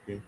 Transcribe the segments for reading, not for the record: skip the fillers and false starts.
Okay.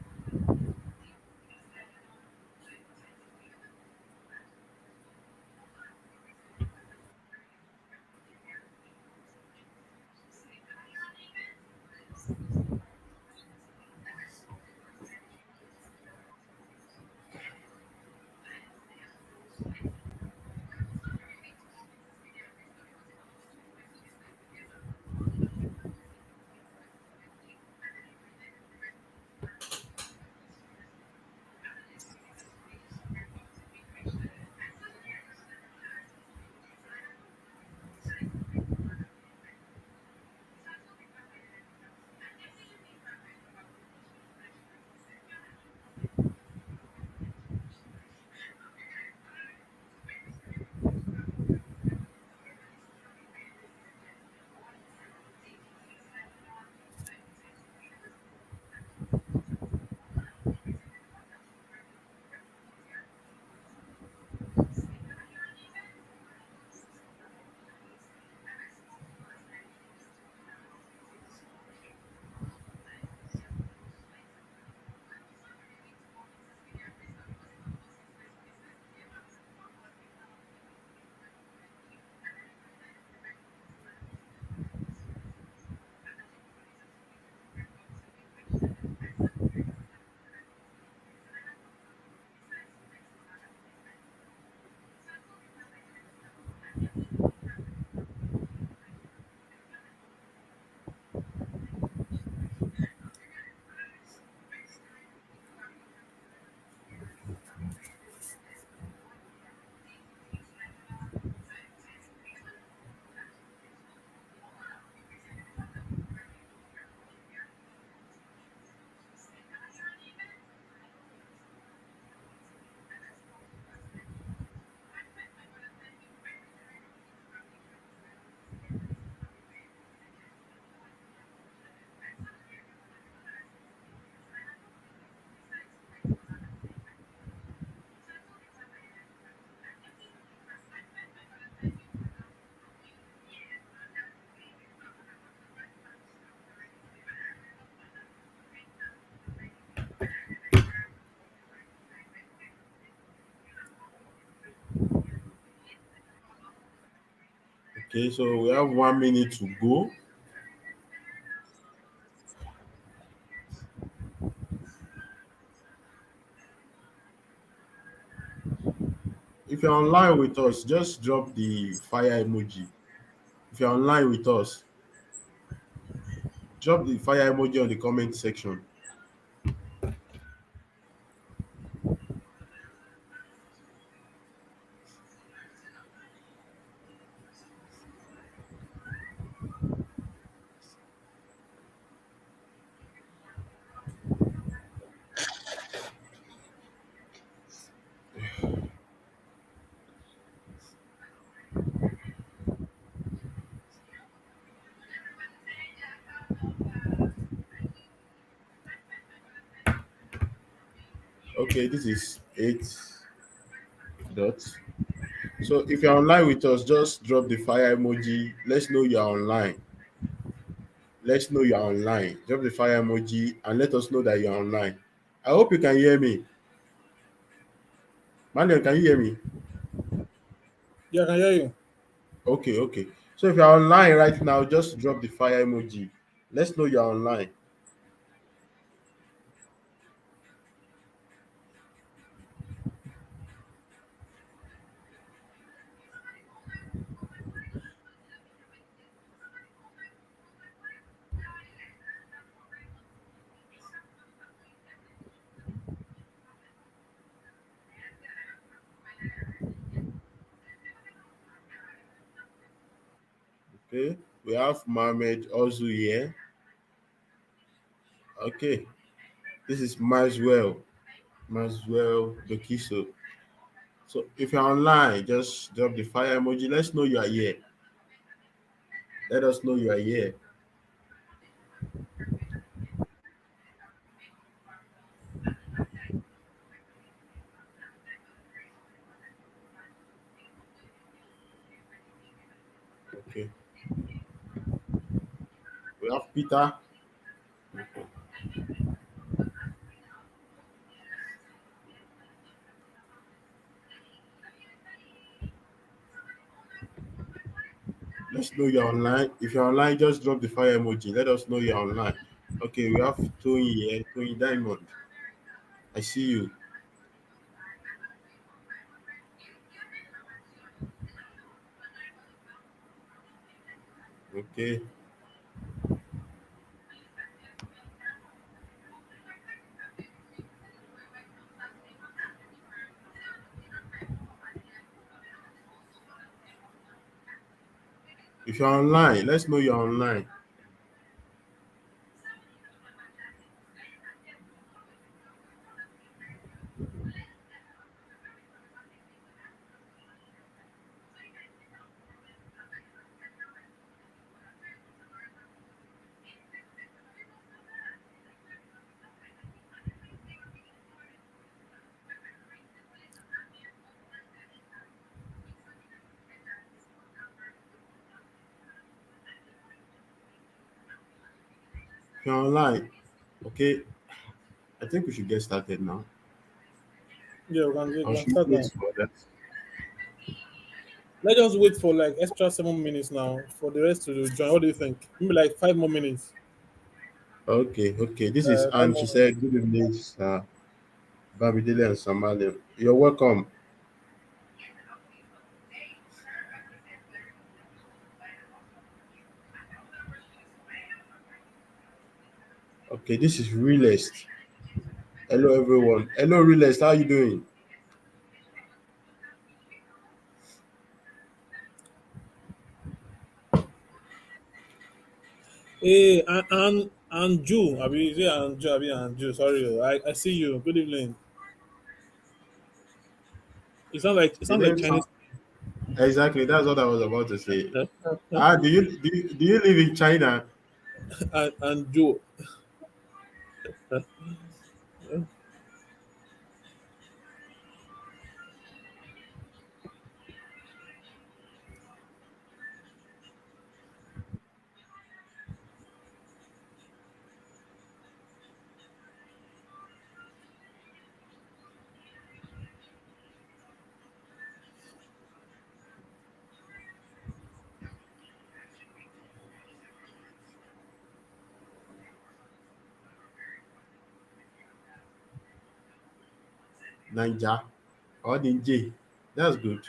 Okay, so we have 1 minute to go. If you're online with us, just drop the fire emoji. If you're online with us, drop the fire emoji on the comment section. Okay, this is 8 dots. So if you're online with us, just drop the fire emoji. Let's know you're online. Let's know you're online. Drop the fire emoji and let us know that you're online. I hope you can hear me. Manuel, can you hear me? Yeah, I can hear you. Okay, okay. So if you're online right now, just drop the fire emoji. Let's know you're online. Okay. We have Mohammed also here. Okay. This is Maswell. Maswell Dokiso. So if you're online, just drop the fire emoji. Let's know you are here. Let us know you are here. Okay. We have Peter. know you're online. If you're online, just drop the fire emoji. Let us know you're online. Okay, we have Tony here. Tony Diamond. I see you. Okay. If you're online, let's know you're online. If you're online, okay. I think we should get started now. Yeah, we Or can should we start wait now. for that? Let's just wait for like extra 7 minutes now for the rest to join. What do you think? Maybe like 5 more minutes. Okay, okay. This is Five Anne. She more minutes. said, "Good evening, sir. Babidele and Samalim. You're welcome." Okay, this is Realist. Hello, everyone. Hello, Realist. How are you doing? Hey, Anju, Abi, is it Anju, Abi, Anju? Sorry, I see you. Good evening. It The sounds like name sound Chinese. exactly. That's what I was about to say. And Ah, do you live in China? Anju. Niger or Ninja? That's good.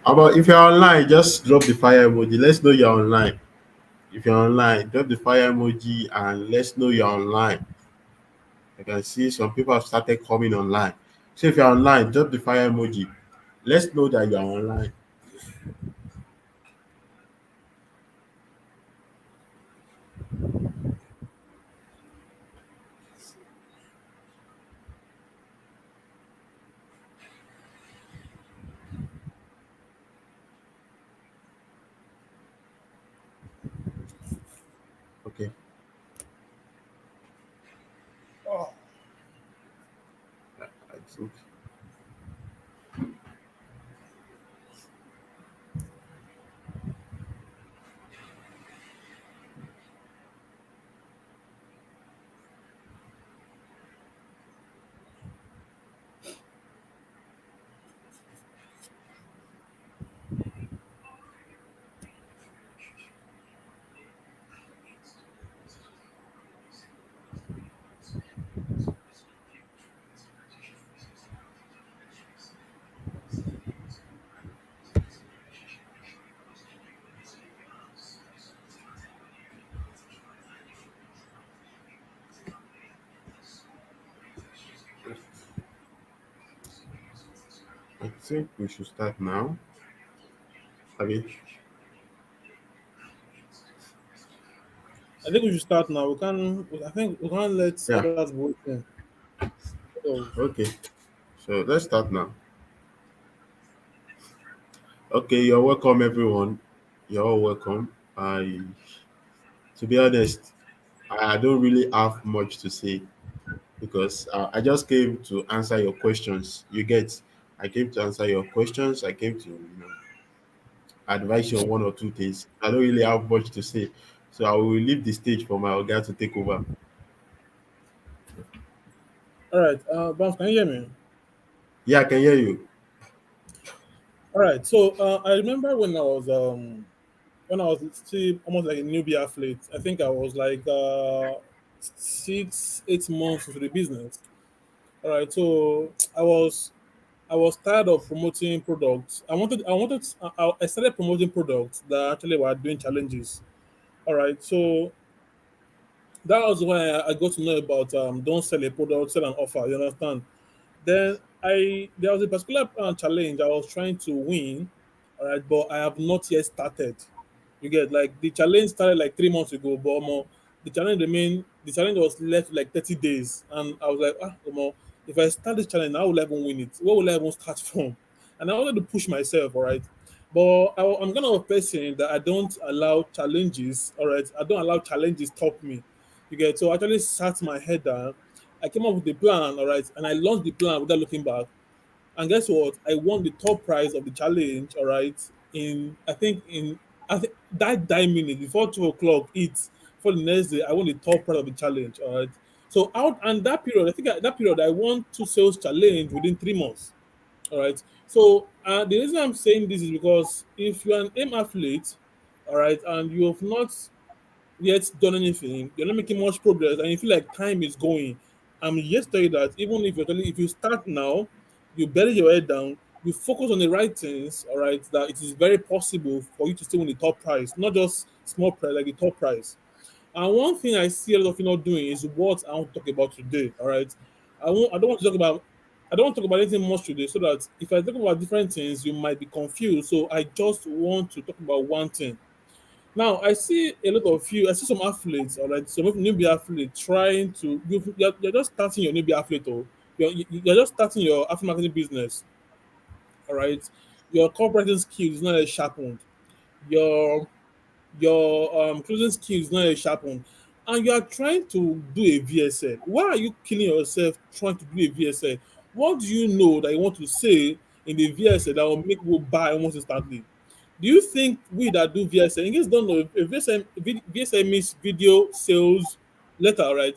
About if you're online, just drop the fire emoji. Let's know you're online. If you're online, drop the fire emoji and let's know you're online. I can see some people have started coming online. So if you're online, drop the fire emoji. Let's know that you're online. Okay. Oh, I think I think we should start now. I mean, I think we should start now. I think we can't let yeah. others vote in. So, Okay. So let's start now. Okay, you're welcome, everyone. You're all welcome. To be honest, I don't really have much to say because I just came to answer your questions. You get, I came to answer your questions. I came to advise you on one or two things. I don't really have much to say, so I will leave the stage for my guy to take over. all right, Bounce, can you hear me? Yeah, I can hear you. All right. So I remember when I was still almost like a newbie athlete. I think I was like 6, 8 months into the business. All right. So I was tired of promoting products. I started promoting products that actually were doing challenges. All right. So that was when I got to know about don't sell a product, sell an offer. You understand? Then there was a particular challenge I was trying to win, all right, but I have not yet started. You get like the challenge started like 3 months ago, but more the challenge was left like 30 days, and I was like, more if I start this challenge, how will I even win it? Where will I even start from? And I wanted to push myself, all right. But I'm kind of a person that I don't allow challenges, all right. I don't allow challenges stop me. You get so I actually sat my head down. I came up with the plan, all right, and I launched the plan without looking back. And guess what? I won the top prize of the challenge, all right, I think that minute before 2 o'clock it's for the next day, I won the top prize of the challenge, all right. So out and that period, that period I won 2 sales challenge within 3 months. All right. So the reason I'm saying this is because if you're an aim athlete, all right, and you have not yet done anything, you're not making much progress, and you feel like time is going. I'm here to tell you that even if you start now, you bury your head down, you focus on the right things, all right, that it is very possible for you to still win the top prize, not just small prize like the top prize. And one thing I see a lot of you not doing is what I want to talk about today. All right. I don't want to talk about I don't want to talk about anything much today so that if I talk about different things, you might be confused. So I just want to talk about one thing. Now I see a lot of you. I see some athletes, all right, some newbie athletes trying to. You're just starting your newbie athlete, or you're just starting your athlete marketing business, all right. Your corporate skills is not as sharpened. Your closing skills is not as sharpened, and you are trying to do a VSL. Why are you killing yourself trying to do a VSL? What do you know that you want to say in the VSL that will make people buy almost instantly? Do you think we that do VSL, in case you don't know, if VSL means video sales letter, right?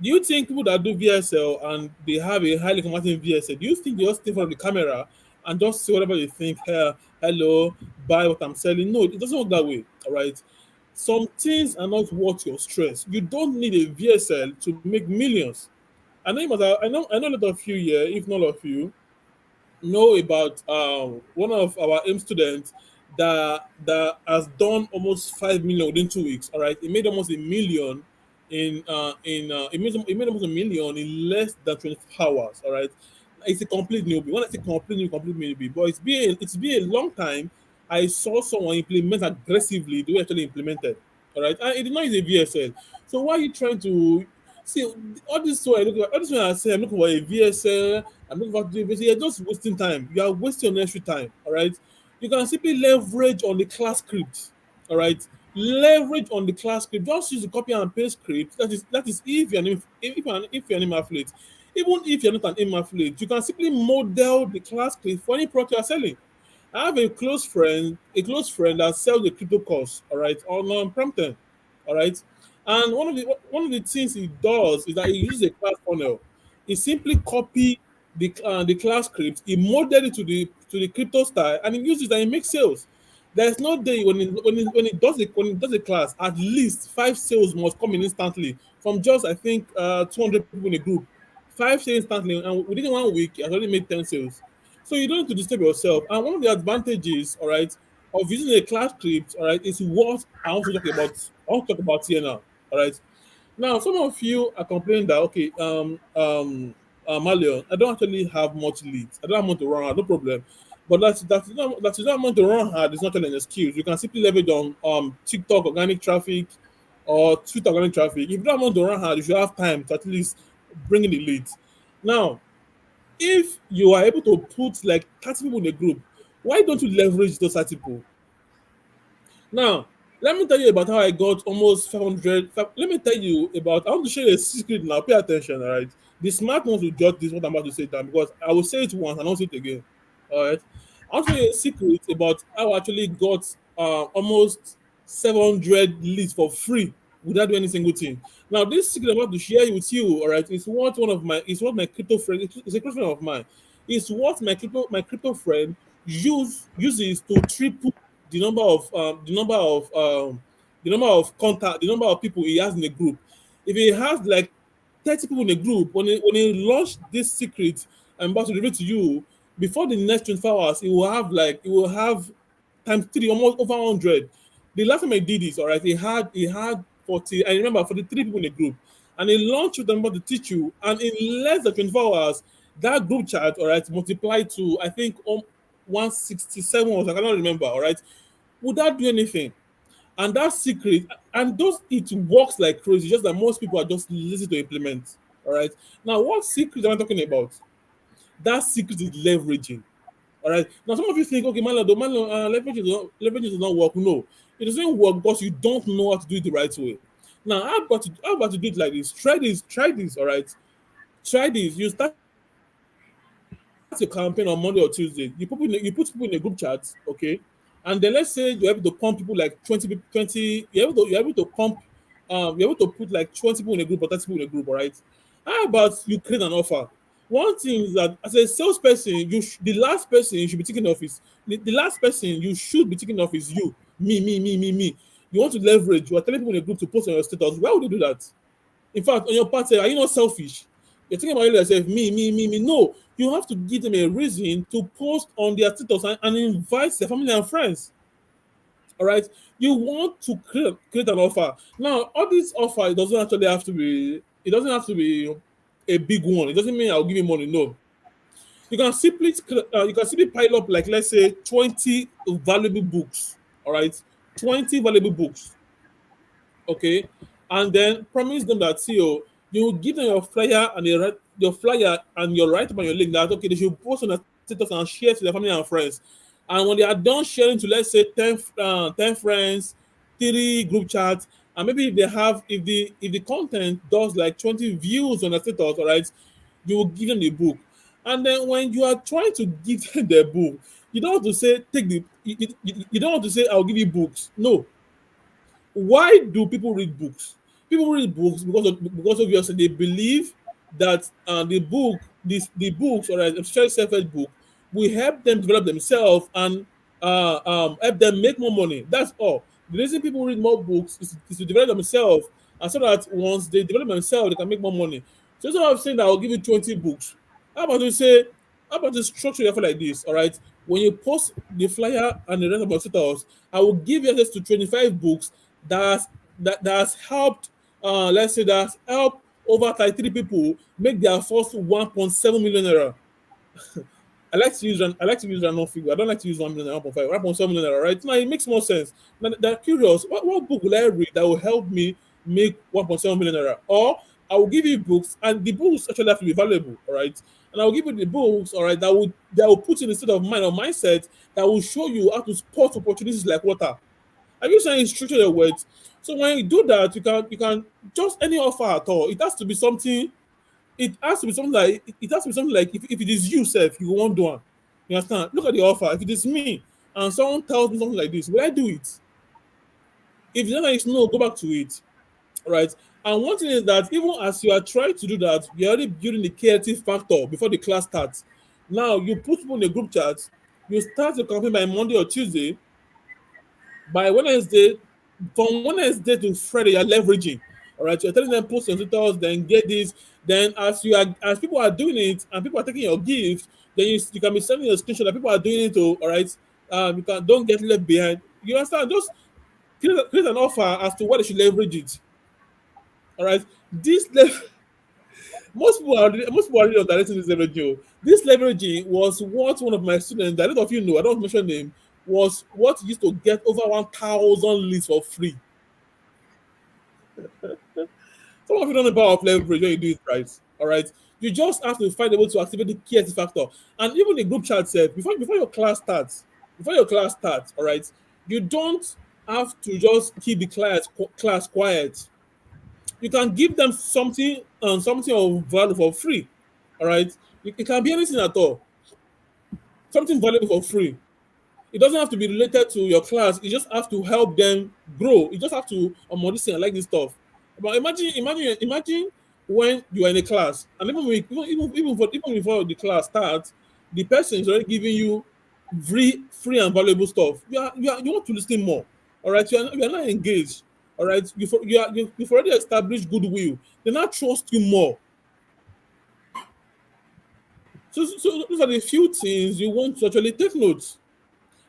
Do you think people that do VSL and they have a highly converting VSL, do you think they just think from the camera and just say whatever they think, hello, buy what I'm selling? No, it doesn't work that way. All right. Some things are not worth your stress. You don't need a VSL to make millions. I know a lot of you here, if not all of you, know about one of our aim students that has done almost 5 million within 2 weeks. All right, he made almost a million it made almost a million in less than 24 hours. All right, it's a complete newbie. When I say complete newbie, but it's been a long time. I saw someone implement aggressively the way actually implemented. All right, and it did not use a VSL. So why are you trying to see all this? So I look at all this when I say I'm looking for a VSL. I'm looking for doing VSL. You're just wasting time. You are wasting your extra time. All right, you can simply leverage on the class script. All right, leverage on the class script. Just use the copy and paste script. That is if you're an email affiliate. Even if you're not an email affiliate, you can simply model the class script for any product you're selling. I have a close friend that sells a crypto course, all right, on Promptearn, all right. And one of the things he does is that he uses a class funnel. He simply copy the class script, he model it to the crypto style, and he uses it and he makes sales. There's no day when he does a class, at least 5 sales must come in instantly from just I think 200 people in a group. 5 sales instantly, and within 1 week, he has already made 10 sales. So you don't need to disturb yourself. And one of the advantages, all right, of using a class script, all right, is what I want to talk about. I want to talk about here now. All right. Now, some of you are complaining that okay, Malion, I don't actually have much leads. I don't have much to run hard, no problem. But that is not much to run hard. It's not an excuse. You can simply leverage on TikTok organic traffic or Twitter organic traffic. If you don't want to run hard, you should have time to at least bring in the leads. Now, if you are able to put like 30 people in a group, why don't you leverage those 30 people? Now, let me tell you about how I got almost 500. Let me tell you about, I want to share a secret now. Pay attention, all right? The smart ones will jot this, what I'm about to say down, because I will say it once and I'll say it again. All right? I want to tell you a secret about how I actually got almost 700 leads for free without doing any single thing. Now, this secret I'm about to share with you, all right, is what my crypto friend, it's a crypto friend of mine. It's what my crypto friend uses to triple the number of contact, the number of people he has in a group. If he has like 30 people in a group, when he launched this secret I'm about to reveal to you, before the next 24 hours, it will have times three, almost over 100. The last time I did this, all right, he had 40. I remember 43 people in the group, and he launched with them about to teach you, and in less than 24 hours, that group chat, all right, multiplied to I think 167 or I cannot remember, all right, without doing anything. And that secret, and those it works like crazy, just that most people are just lazy to implement. All right. Now, what secret am I talking about? That secret is leveraging. All right. Now, some of you think, okay, leveraging does not work. No, it doesn't work because you don't know how to do it the right way. Now, how about to do it like this? Try this. All right. Try this. You start your campaign on Monday or Tuesday. You put people in a group chat, okay? And then let's say you're able to pump people like 20 people, 20. You're able to put like 20 people in a group or 30 people in a group, all right? How about you create an offer? One thing is that as a salesperson, the last person you should be taking off is the last person you should be taking off is you. Me. You want to leverage. You are telling people in a group to post on your status. Why would you do that? In fact, on your part, are you not selfish? You're thinking about yourself, me. No, you have to give them a reason to post on their status and invite their family and friends. All right, you want to create an offer. Now, all this offer, it doesn't actually have to be. It doesn't have to be a big one. It doesn't mean I'll give you money. No, you can simply pile up like let's say 20 valuable books. All right, 20 valuable books, okay, and then promise them that see you will give them your write up and your link that okay they should post on their status and share to their family and friends, and when they are done sharing to let's say 10 friends, 3 group chats, and maybe if the content does like 20 views on the status, all right, you will give them the book. And then when you are trying to give them the book, you don't want to say take the you don't want to say I'll give you books. No, why do people read books? People read books because obviously they believe that the books or especially self-help book will help them develop themselves and help them make more money. That's all. The reason people read more books is to develop themselves, and so that once they develop themselves, they can make more money. So instead of saying that I'll give you 20 books, how about you say How about the structure your like this? All right. When you post the flyer and the rest of my status, I will give you access to 25 books that has helped let's say that has helped over 33 people make their first 1.7 million naira. I like to use random figure. I don't like to use 1 million, 1.5, 1.7 million naira, right? Now it makes more sense. Now they're curious. What book will I read that will help me make 1.7 million naira? Or I will give you books, and the books actually have to be valuable, all right? And I will give you the books, all right, that will put you in a state of mind or mindset that will show you how to spot opportunities like water. Are you saying structure your words? So when you do that, you can just any offer at all. It has to be something like if it is you self, you won't do one. You understand? Look at the offer. If it is me and someone tells me something like this, will I do it? If the answer is no, go back to it. Right? And one thing is that even as you are trying to do that, you're already building the creative factor before the class starts. Now you put people in a group chat, you start the campaign by Monday or Tuesday. By Wednesday, from Wednesday to Friday, you're leveraging. All right, you're telling them post your tutors, then get this. Then as people are doing it and people are taking your gift, then you can be sending a screenshot that people are doing it to. All right, you can don't get left behind. You understand? Just create an offer as to what they should leverage it. All right, this most people are really underrating this leveraging. This leveraging was what one of my students, that a lot of you know, I don't mention name, was what used to get over 1,000 leads for free. Some of you don't know the power of leverage when you do it right. All right. You just have to find a way to activate the key factor. And even the group chat said before your class starts, all right, you don't have to just keep the class quiet. You can give them something of value for free. All right. It can be anything at all. Something valuable for free. It doesn't have to be related to your class. You just have to help them grow. You just have to this thing, I like this stuff. But imagine when you are in a class, and even before the class starts, the person is already giving you free and valuable stuff. You want to listen more. All right, you are not engaged. All right, you've already established goodwill. They now trust you more. So those are the few things you want to actually take notes,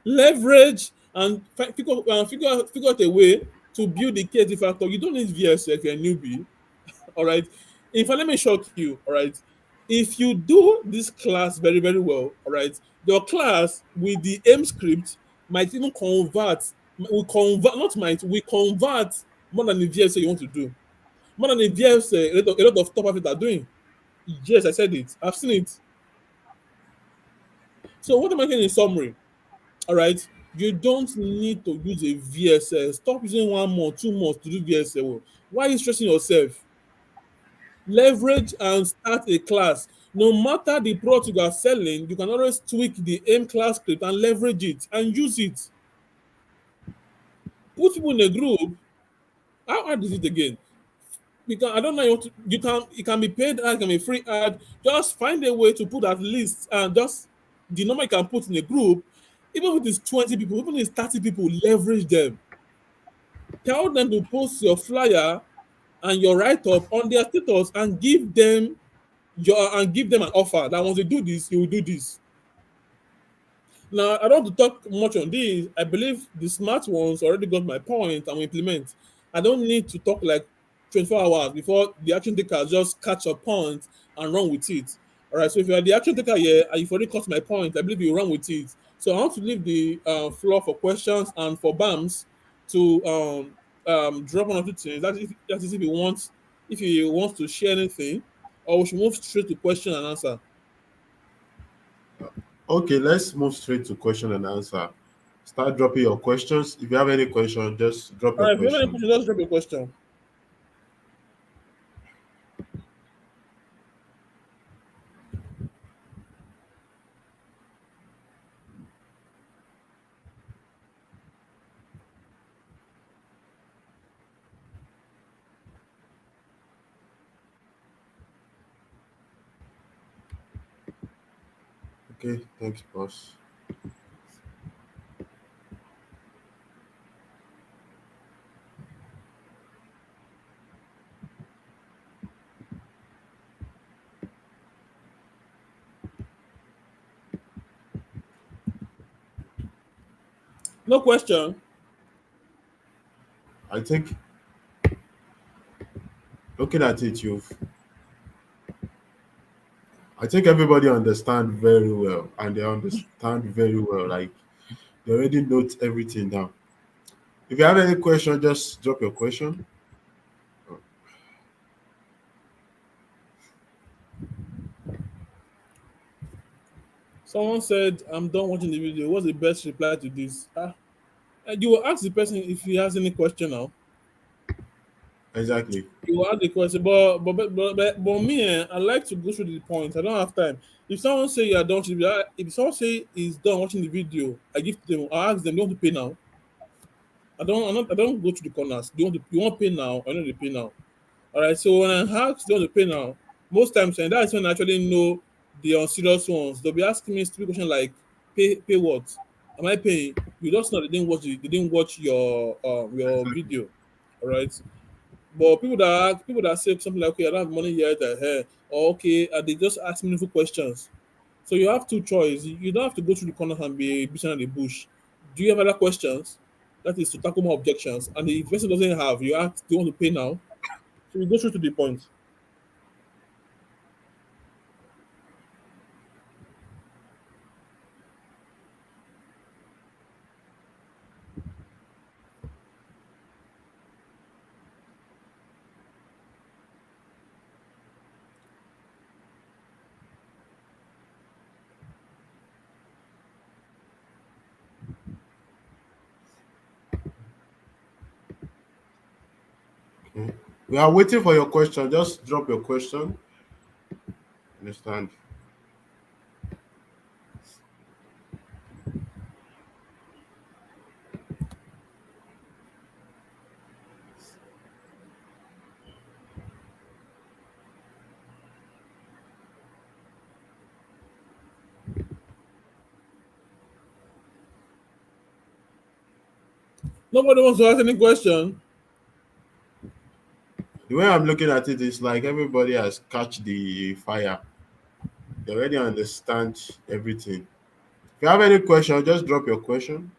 leverage, and figure out a way to build the KT factor. You don't need VS if you're a newbie. All right. In fact, let me shock you. All right. If you do this class very, very well, all right, your class with the aim script might even we convert more than the VS you want to do. More than the VS a lot of top athletes are doing. Yes, I said it. I've seen it. So what am I saying in summary? All right, you don't need to use a VSL. Stop using 1 month, 2 months to do VSL. Why are you stressing yourself? Leverage and start a class. No matter the product you are selling, you can always tweak the aim class script and leverage it and use it. Put people in a group. How hard is it again? I don't know. It can be paid ad, it can be free ad. Just find a way to put at least and just the number you can put in a group, even if it's 20 people, even if it's 30 people, leverage them. Tell them to post your flyer and your write-up on their status and give them an offer that once they do this, you will do this. Now, I don't want to talk much on this. I believe the smart ones already got my point and will implement. I don't need to talk like 24 hours before the action taker just catch your point and run with it. All right. So if you are the action taker here and you've already caught my point, I believe you run with it. So I want to leave the floor for questions and for BAMs to drop one or two things. That is if he wants to share anything, or we should move straight to question and answer. Okay, let's move straight to question and answer. Start dropping your questions. If you have any question, just drop All your right. If you have any question. questions, just drop your question. Okay, thanks, boss. No question. I think looking at it, I think everybody understand very well, and they understand very well. Like they already note everything down. If you have any question, just drop your question. Someone said, "I'm done watching the video. What's the best reply to this?" And you will ask the person if he has any question now. Exactly. You will ask the question, but me, I like to go through the points. I don't have time. If someone say you are done watching the video, if someone say he's done watching the video, I give them. I ask them, "Do you want to pay now?" I don't go to the corners. Do you want to pay now? I know they pay now. All right. So when I ask, "Do you want to pay now?" Most times, and that's when I actually know the unserious ones. They'll be asking me stupid question like, "Pay what? Am I paying?" You just know they didn't watch your Exactly. video. All right. But people that say something like, "Okay, I don't have money yet," or okay, and they just ask meaningful questions. So you have two choices. You don't have to go through the corners and be beating around the bush. Do you have other questions? That is to tackle more objections. And if the person doesn't have, you ask, "Do you want to pay now?" So we go through to the point. Okay. We are waiting for your question. Just drop your question. Understand? Nobody wants to ask any question. The way I'm looking at it is like everybody has catch the fire. They already understand everything. If you have any question, just drop your question.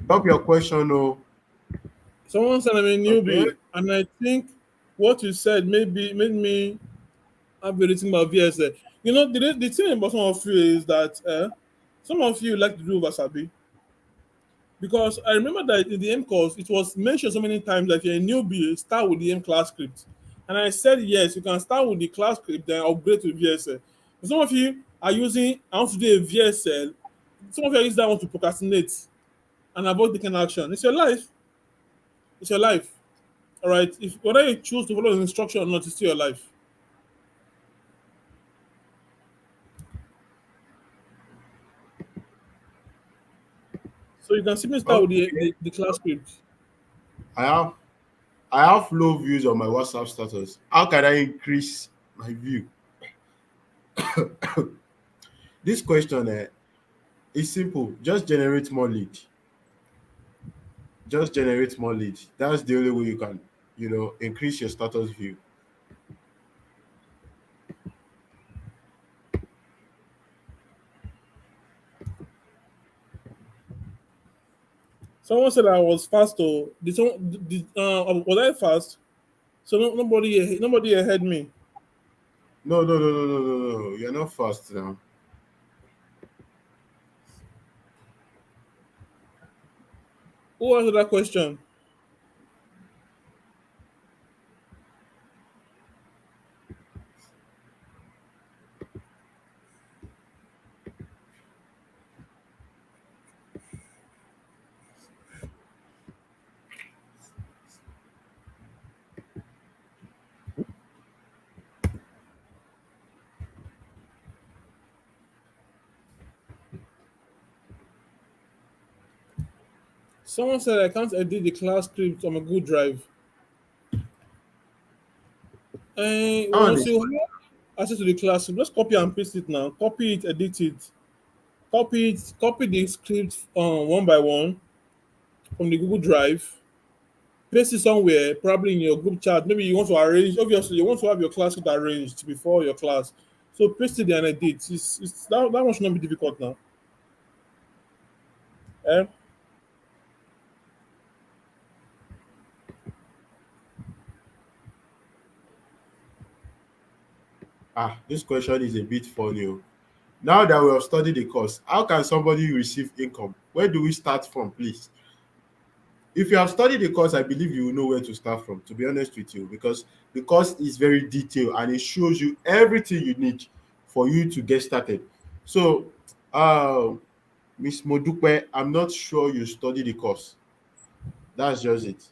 Drop your question. Oh, Someone said I'm a okay. newbie, and I think what you said maybe made me have a rating about VSA. You know, the thing about some of you is that some of you like to do wasabi. Because I remember that in the M course, it was mentioned so many times that you're a newbie, start with the M class script. And I said, yes, you can start with the class script, then upgrade to VSL. But some of you are using, I want to do a VSL. Some of you are using that one to procrastinate and avoid taking action. It's your life. It's your life. All right. If whether you choose to follow the instruction or not, it's still your life. So you can simply start with Okay. the class script. I have I have low views on my WhatsApp status. How can I increase my view? This question is simple. Just generate more lead. Just generate more lead. That's the only way you can, increase your status view. Someone said I was fast. Or was I fast? So nobody ahead me. No, no, no, no, no, no, no. You're not fast now. Who answered that question? Someone said I can't edit the class script on a Google Drive. And How on once this? you have access to the class, just copy and paste it now. Copy it, edit it. Copy the script one by one from the Google Drive. Paste it somewhere, probably in your group chat. Maybe you want to arrange. Obviously, you want to have your class script arranged before your class. So paste it there and edit. That one should not be difficult now. Eh? This question is a bit funny. Oh. Now that we have studied the course, how can somebody receive income? Where do we start from, please? If you have studied the course, I believe you will know where to start from, to be honest with you, because the course is very detailed and it shows you everything you need for you to get started. So, uh, Miss Modupe, I'm not sure you study the course. That's just it.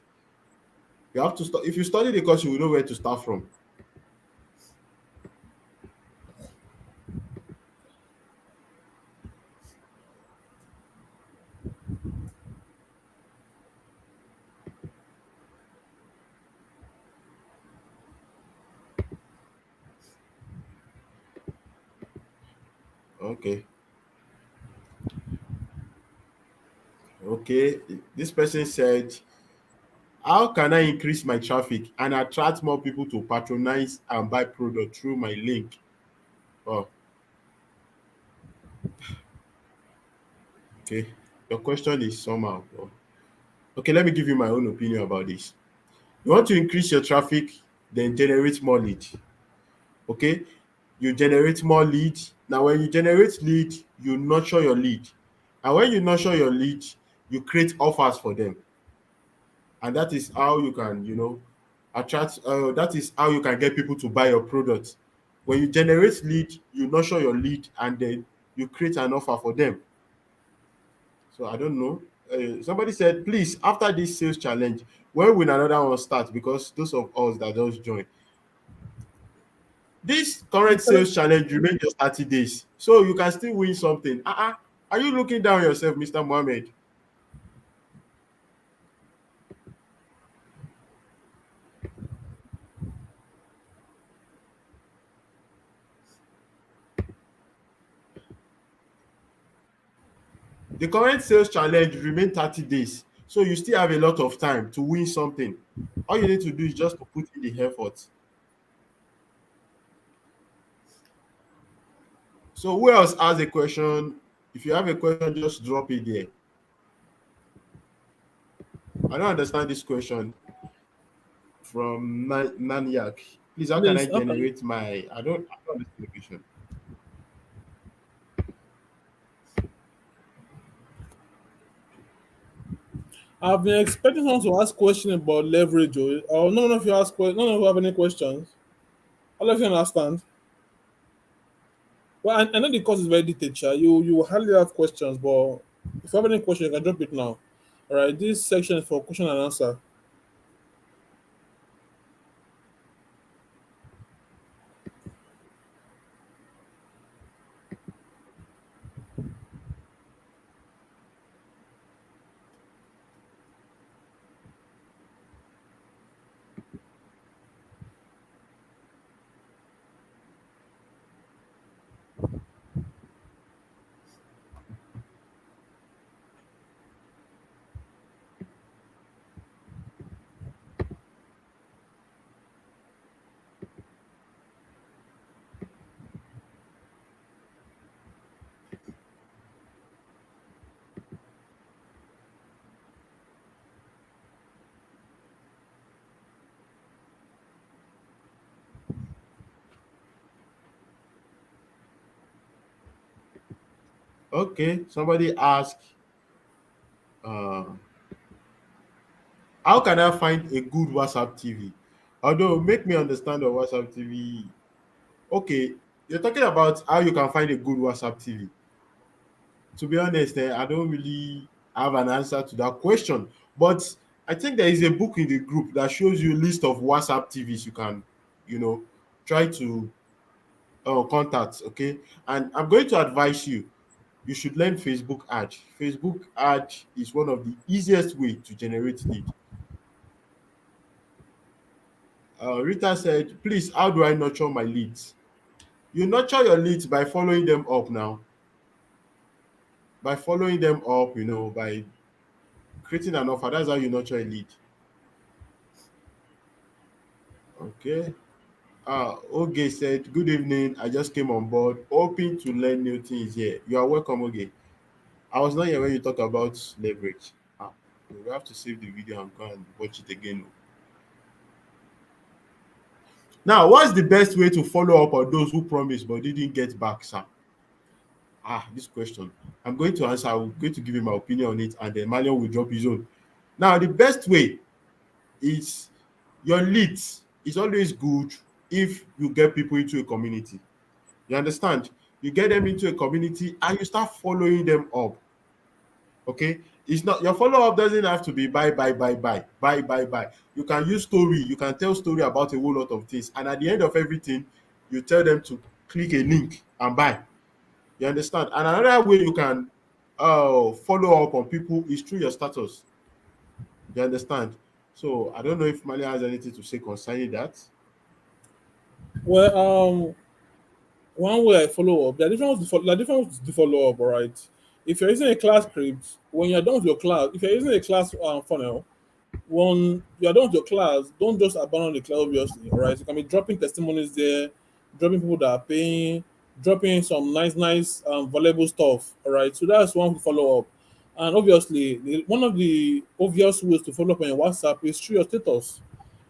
You have to if you study the course, you will know where to start from. Okay. Okay. This person said, how can I increase my traffic and attract more people to patronize and buy product through my link? Oh, okay. Your question is somehow. Oh. Okay, let me give you my own opinion about this. You want to increase your traffic, then generate more lead. Okay, you generate more lead. Now, when you generate lead, you nurture your lead, and when you nurture your lead, you create offers for them, and that is how you can, attract. That is how you can get people to buy your product. When you generate lead, you nurture your lead, and then you create an offer for them. So I don't know. Somebody said, please, after this sales challenge, when will another one start? Because those of us that just joined, this current sales challenge remain just 30 days. So you can still win something. Are you looking down yourself, Mr. Mohammed? The current sales challenge remain 30 days. So you still have a lot of time to win something. All you need to do is just to put in the effort. So who else has a question? If you have a question, just drop it there. I don't understand this question from Nanyak. Please, how can I Please, okay. generate my I don't understand the question. I've been expecting someone to ask question about leverage, or none of you ask questions. None of you have any questions. All of you understand. Well, I know the course is very detailed, Sha. You will hardly have questions, but if you have any question, you can drop it now. All right, this section is for question and answer. Okay, somebody asked, uh, how can I find a good WhatsApp TV? Although, make me understand the WhatsApp TV. Okay, you're talking about how you can find a good WhatsApp TV. To be honest, I don't really have an answer to that question. But I think there is a book in the group that shows you a list of WhatsApp TVs you can, you know, try to contact. Okay, and I'm going to advise you. You should learn Facebook ad. Facebook ad is one of the easiest way to generate lead. Rita said, please, how do I nurture my leads? You nurture your leads by following them up now. By following them up, by creating an offer. That's how you nurture a lead. Okay. Oge said, good evening. I just came on board, hoping to learn new things here. You are welcome, Oge. I was not here when you talk about leverage. We have to save the video and go and watch it again. Now, what's the best way to follow up on those who promised but didn't get back, sir? This question. I'm going to answer. I'm going to give you my opinion on it, and then Marion will drop his own. Now, the best way is your leads. It's always good if you get people into a community. You understand? You get them into a community and you start following them up. Okay, it's not your follow-up doesn't have to be buy. You can use story, you can tell story about a whole lot of things, and at the end of everything you tell them to click a link and buy. You understand? And another way you can follow up on people is through your status. You understand? So I don't know if Malia has anything to say concerning that. Well, one way I follow up, there are different ways to follow, there are different ways to follow up, all right? If you're using a class script, when you're done with your class, if you're using a class funnel, when you're done with your class, don't just abandon the class, obviously, all right? You can be dropping testimonies there, dropping people that are paying, dropping some nice, valuable stuff, all right? So that's one to follow up. And obviously, one of the obvious ways to follow up on your WhatsApp is through your status.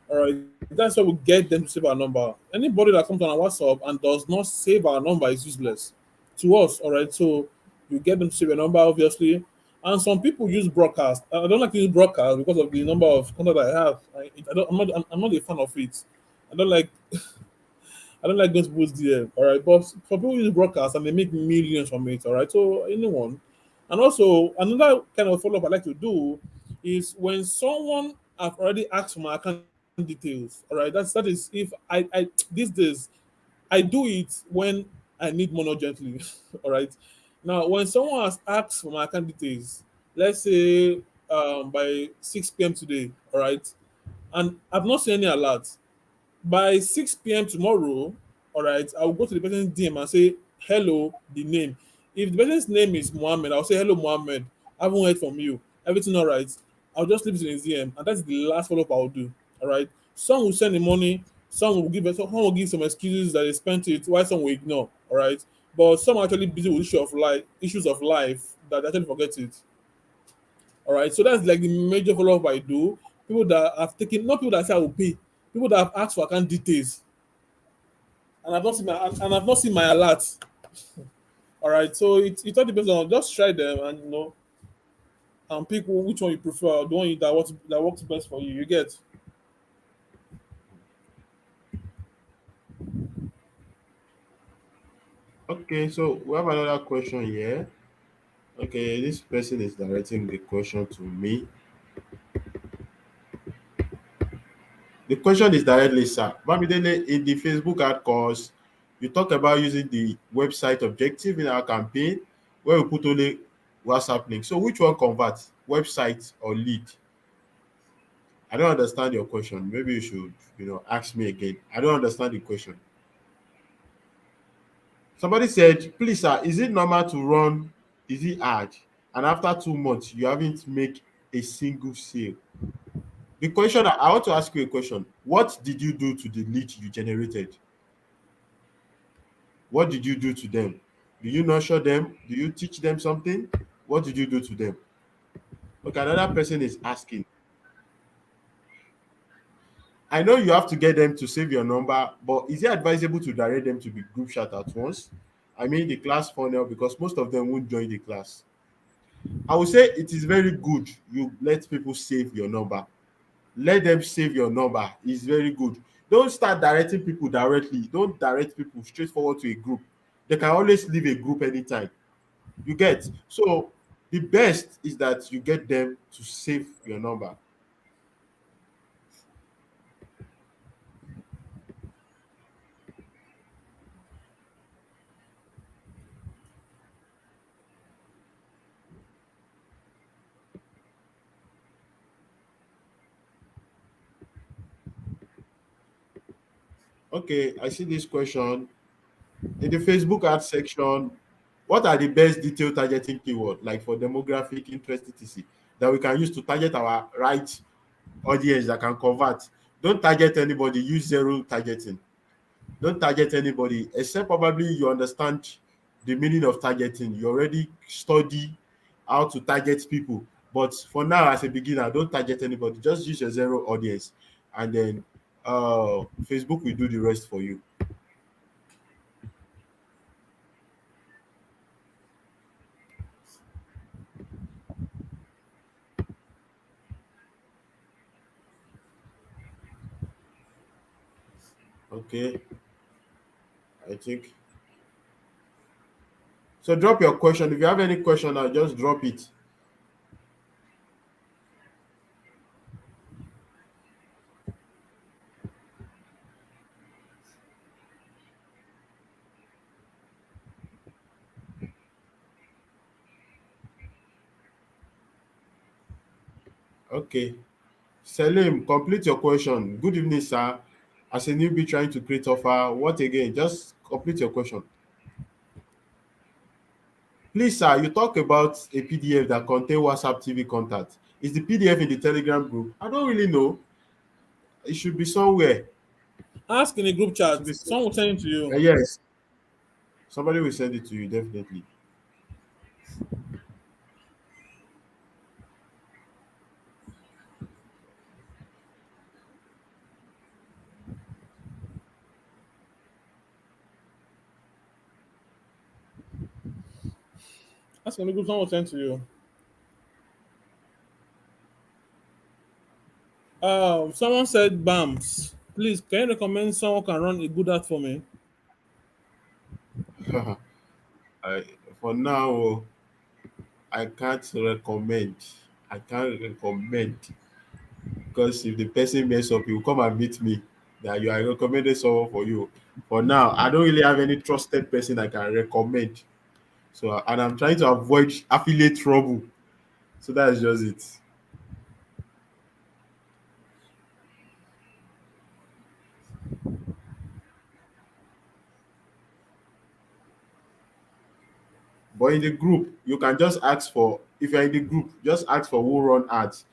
All right, that's how we get them to save our number. Anybody that comes on our WhatsApp and does not save our number is useless to us. All right, so you get them to save your number, obviously. And some people use broadcast. I don't like to use broadcast because of the number of content I have. I'm not a fan of it. I don't like I don't like going to people's DM. All right, but some people use broadcast and they make millions from it. All right, so anyone. And also another kind of follow up I like to do is when someone have already asked for my account details. All right, that is if I these days I do it when I need money urgently. All right. Now, when someone has asked for my account details, let's say by 6 p.m. today, all right, and I've not seen any alert, by 6 p.m. tomorrow, all right, I'll go to the person's DM and say, hello, the name. If the person's name is Mohammed, I'll say, hello, Mohammed. I haven't heard from you. Everything all right. I'll just leave it in his DM. And that's the last follow up I'll do. All right. Some will send the money, some will give some excuses that they spent it, while some will ignore. All right. But some are actually busy with issues of life that they actually forget it. All right. So that's like the major follow up I do. People that have taken, not people that say I will pay, people that have asked for account details and I've not seen my alert. All right, so it all depends on just try them and and pick which one you prefer, the one that works best for you. You get. Okay, so we have another question here. Okay, this person is directing the question to me. The question is directly, sir. Bamidele, in the Facebook ad course, you talk about using the website objective in our campaign where we put only WhatsApp link. So which one converts, website or lead? I don't understand your question. Maybe you should, ask me again. I don't understand the question. Somebody said, please, sir, is it normal to run easy ad and after 2 months you haven't make a single sale? The question I want to ask you a question. What did you do to the lead you generated? What did you do to them? Do you nurture them? Do you teach them something? What did you do to them? Okay, another person is asking. I know you have to get them to save your number, but is it advisable to direct them to the group chat at once? I mean the class funnel because most of them won't join the class. I would say it is very good you let people save your number. Let them save your number. It's very good. Don't start directing people directly. Don't direct people straight forward to a group. They can always leave a group anytime. You get? So the best is that you get them to save your number. Okay, I see this question. In the Facebook ad section, what are the best detailed targeting keyword, like for demographic, interest, etc., that we can use to target our right audience that can convert? Don't target anybody, use zero targeting. Don't target anybody except probably you understand the meaning of targeting. You already study how to target people. But for now, as a beginner, don't target anybody. Just use your zero audience, and then Facebook will do the rest for you. Okay, I think so. Drop your question. If you have any question, I'll just drop it. Okay. Selim, complete your question. Good evening, sir. As a newbie trying to create offer, what again? Just complete your question. Please, sir, you talk about a PDF that contain WhatsApp TV contact. Is the PDF in the Telegram group? I don't really know. It should be somewhere. Ask in a group It should chat. be Someone will send it to you. yes. Somebody will send it to you definitely. Ask in a group. Someone will send to you. Someone said BAMS. Please, can you recommend someone can run a good ad for me? I, for now, I can't recommend. I can't recommend because if the person mess up, he will come and meet me that you are recommended someone for you. For now, I don't really have any trusted person I can recommend. So, and I'm trying to avoid affiliate trouble. So that's just it. But in the group, you can just ask for, if you're in the group, just ask for who run ads.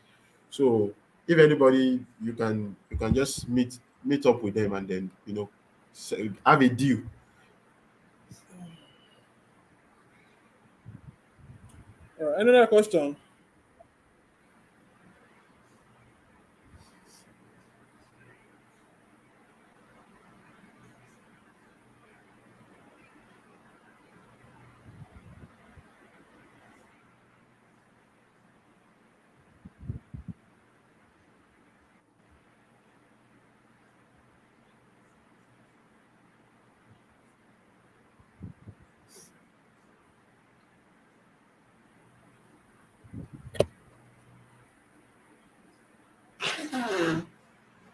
So if anybody, you can just meet up with them and then have a deal. All right, another question.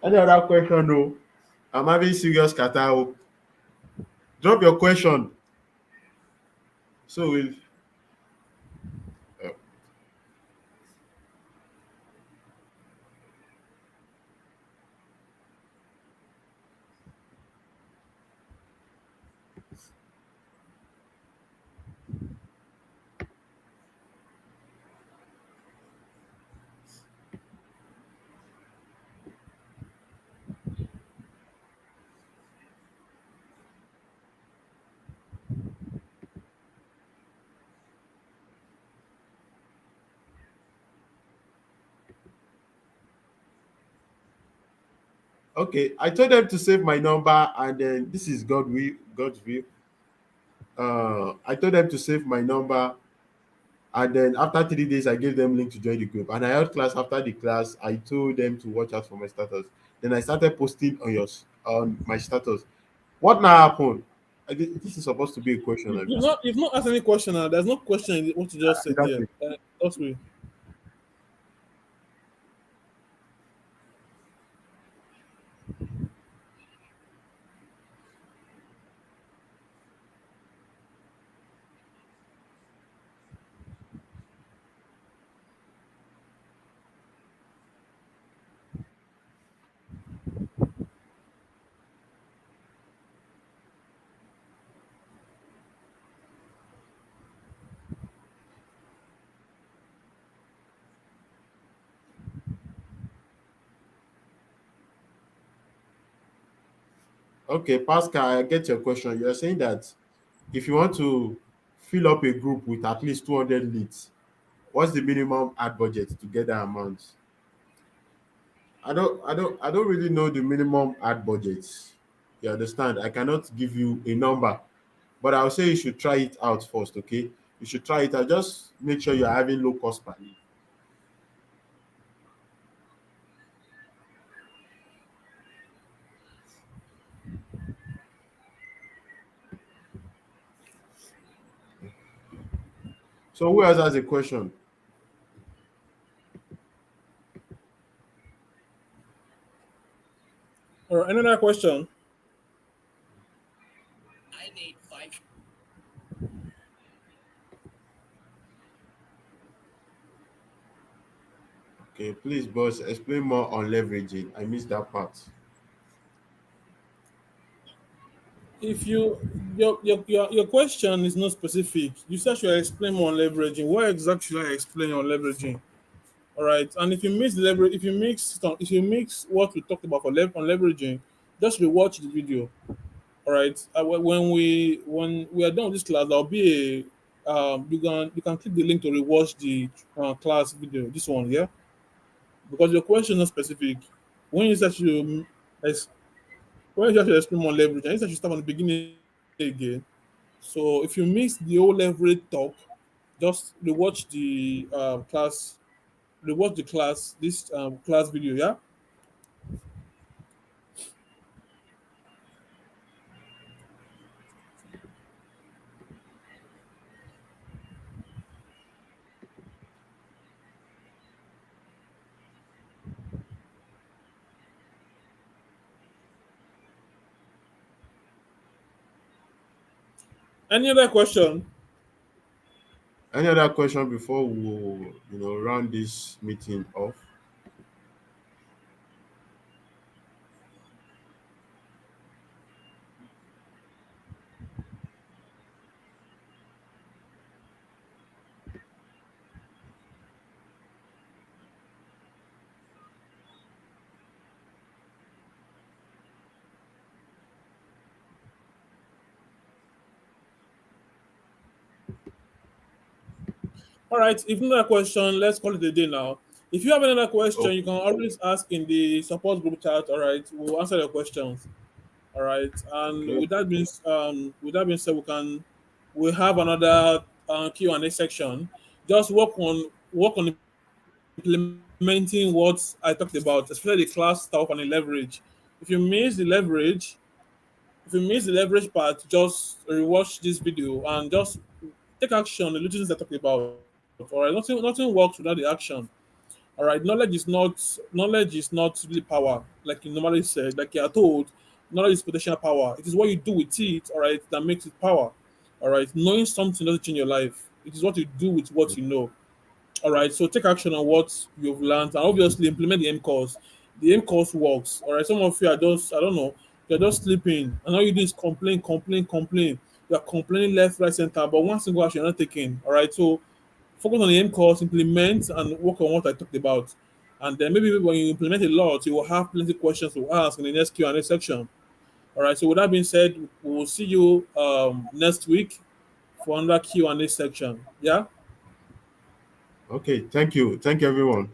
Any other question? No, I'm having serious kata. Drop your question. So we'll uh, okay. I told them to save my number, and then this is God's will. I told them to save my number, and then after 3 days, I gave them link to join the group. And I held class. After the class, I told them to watch out for my status. Then I started posting on my status. What now happened? This is supposed to be a question, You, Abi. you've not asked any question. There's no question in what you just said there. Exactly. Just wait. Okay, Pascal, I get your question. You are saying that if you want to fill up a group with at least 200 leads, what's the minimum ad budget to get that amount? I don't really know the minimum ad budget. You understand? I cannot give you a number, but I'll say you should try it out first, okay? You should try it out. Just make sure you're having low cost per lead. So who else has a question? Or another question. Okay, please, boss, explain more on leveraging. I missed that part. If you your question is not specific, you said should I explain more on leveraging. What exactly should I explain on leveraging? All right. And if you mix the leverage, if you mix what we talked about on leveraging, just rewatch the video. All right. When we are done with this class, there'll be a you can click the link to rewatch the class video. This one, yeah, because your question is not specific. When you start to ex- when you start to explain more leverage, and you start to start from the beginning again. So if you miss the whole leverage talk, just rewatch the this class video, yeah. Any other question? Any other question before we round this meeting off? All right. If no other question, let's call it a day now. If you have another question, Oh, you can always ask in the support group chat. All right, we'll answer your questions. All right. And okay. with that being said, we have another Q and A section. Just work on implementing what I talked about, especially the class stuff and the leverage. If you miss the leverage, if you miss the leverage part, just rewatch this video and just take action on the little things I talked about. All right, nothing works without the action. All right, knowledge is not really power, like you normally said, like you are told. Knowledge is potential power. It is what you do with it, all right, that makes it power. All right, knowing something doesn't change your life. It is what you do with what you know. All right, so take action on what you've learned and obviously implement the M course. The M course works. All right, some of you are just, I don't know, you're just sleeping and all you do is complain. You're complaining left, right, center, but one single action you're not taking. All right, so focus on the M course, implement and work on what I talked about. And then maybe when you implement a lot, you will have plenty of questions to ask in the next Q&A section. All right, so with that being said, we will see you next week for another Q&A section. Yeah. Okay, thank you. Thank you, everyone.